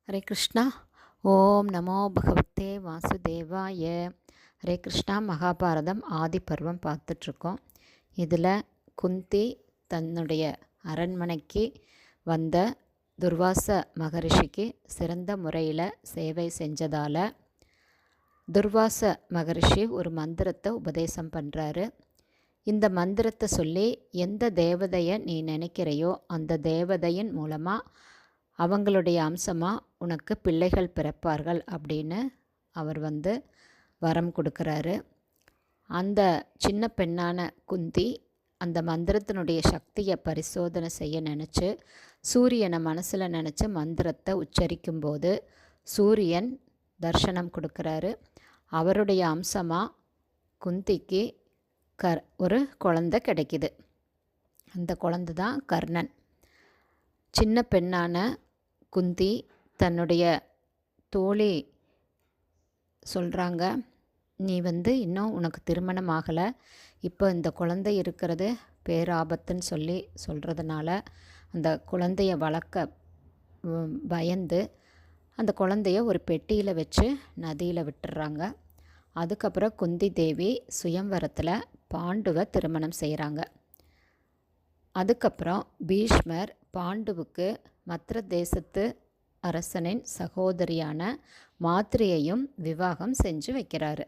ஹரே கிருஷ்ணா. ஓம் நமோ பகவத்தே வாசுதேவாய. ஹரே கிருஷ்ணா. மகாபாரதம் ஆதி பருவம் பார்த்துட்ருக்கோம். இதில் குந்தி தன்னுடைய அரண்மனைக்கு வந்த துர்வாச மகரிஷிக்கு சிறந்த முறையில் சேவை செஞ்சதால் துர்வாச மகரிஷி ஒரு மந்திரத்தை உபதேசம் பண்ணுறாரு. இந்த மந்திரத்தை சொல்லி எந்த தேவதையை நீ நினைக்கிறையோ அந்த தேவதையின் மூலமாக அவங்களுடைய அம்சமாக உனக்கு பிள்ளைகள் பிறப்பார்கள் அப்படின்னு அவர் வரம் கொடுக்குறாரு. அந்த சின்ன பெண்ணான குந்தி அந்த மந்திரத்தினுடைய சக்தியை பரிசோதனை செய்ய நினச்சி சூரியனை மனசில் நினச்சி மந்திரத்தை உச்சரிக்கும்போது சூரியன் தர்சனம் கொடுக்குறாரு. அவருடைய அம்சமாக குந்திக்கு ஒரு குழந்தை கிடைக்கிது. அந்த குழந்தை தான் கர்ணன். சின்ன பெண்ணான குந்தி தன்னுடைய தோழி சொல்கிறாங்க, நீ இன்னும் உனக்கு திருமணம் ஆகலை, இப்போ இந்த குழந்தை இருக்கிறது பேராபத்துன்னு சொல்கிறதுனால அந்த குழந்தைய வளர்க்க பயந்து அந்த குழந்தைய ஒரு பெட்டியில் வச்சு நதியில் விட்டுறாங்க. அதுக்கப்புறம் குந்தி தேவி சுயம்வரத்தில் பாண்டுவை திருமணம் செய்கிறாங்க. அதுக்கப்புறம் பீஷ்மர் பாண்டுவுக்கு மற்ற தேசத்து அரசனின் சகோதரியான மாத்ரியையும் விவாகம் செஞ்சு வைக்கிறாரு.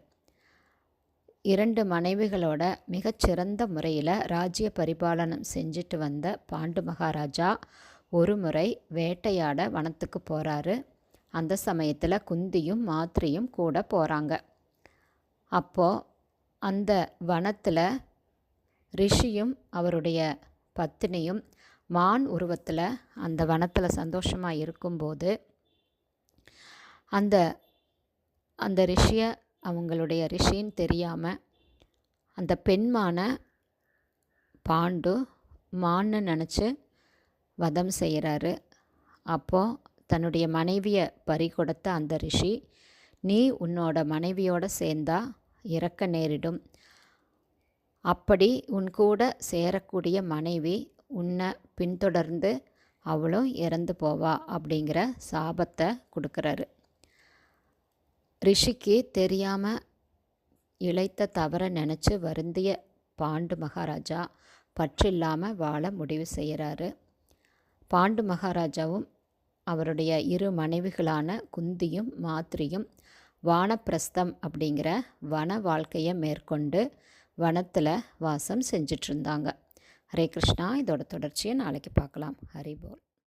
2 மனைவிகளோட மிகச்சிறந்த முறையில் ராஜ்ய பரிபாலனம் செஞ்சுட்டு வந்த பாண்டு மகாராஜா ஒரு முறை வேட்டையாட வனத்துக்கு போகிறாரு. அந்த சமயத்தில் குந்தியும் மாத்ரியும் கூட போகிறாங்க. அப்போது அந்த வனத்தில் ரிஷியும் அவருடைய பத்தினியும் மான் உருவத்தில் அந்த வனத்தில் சந்தோஷமாக இருக்கும்போது அந்த ரிஷியை அவங்களுடைய ரிஷின்னு தெரியாமல் அந்த பெண்மான பாண்டு மான்னு நினச்சி வதம் செய்கிறாரு. அப்போது தன்னுடைய மனைவியை பறி கொடுத்த அந்த ரிஷி, நீ உன்னோட மனைவியோடு சேர்ந்தா இறக்க நேரிடும், அப்படி உன் கூட சேரக்கூடிய மனைவி உன்னை பின்தொடர்ந்து அவளும் இறந்து போவா அப்படிங்கிற சாபத்தை கொடுக்குறாரு. ரிஷிக்கு தெரியாமல் இழைத்த தவறை நினச்சி வருந்திய பாண்டு மகாராஜா பற்றில்லாமல் வாழ முடிவு செய்கிறாரு. பாண்டு மகாராஜாவும் அவருடைய 2 மனைவிகளான குந்தியும் மாத்ரியும் வானப்பிரஸ்தம் அப்படிங்கிற வன வாழ்க்கையை மேற்கொண்டு வனத்தில் வாசம் செஞ்சிட்ருந்தாங்க. ஹரே கிருஷ்ணா. இதோட தொடர்ச்சியை நாளைக்கு பார்க்கலாம். ஹரி போல்.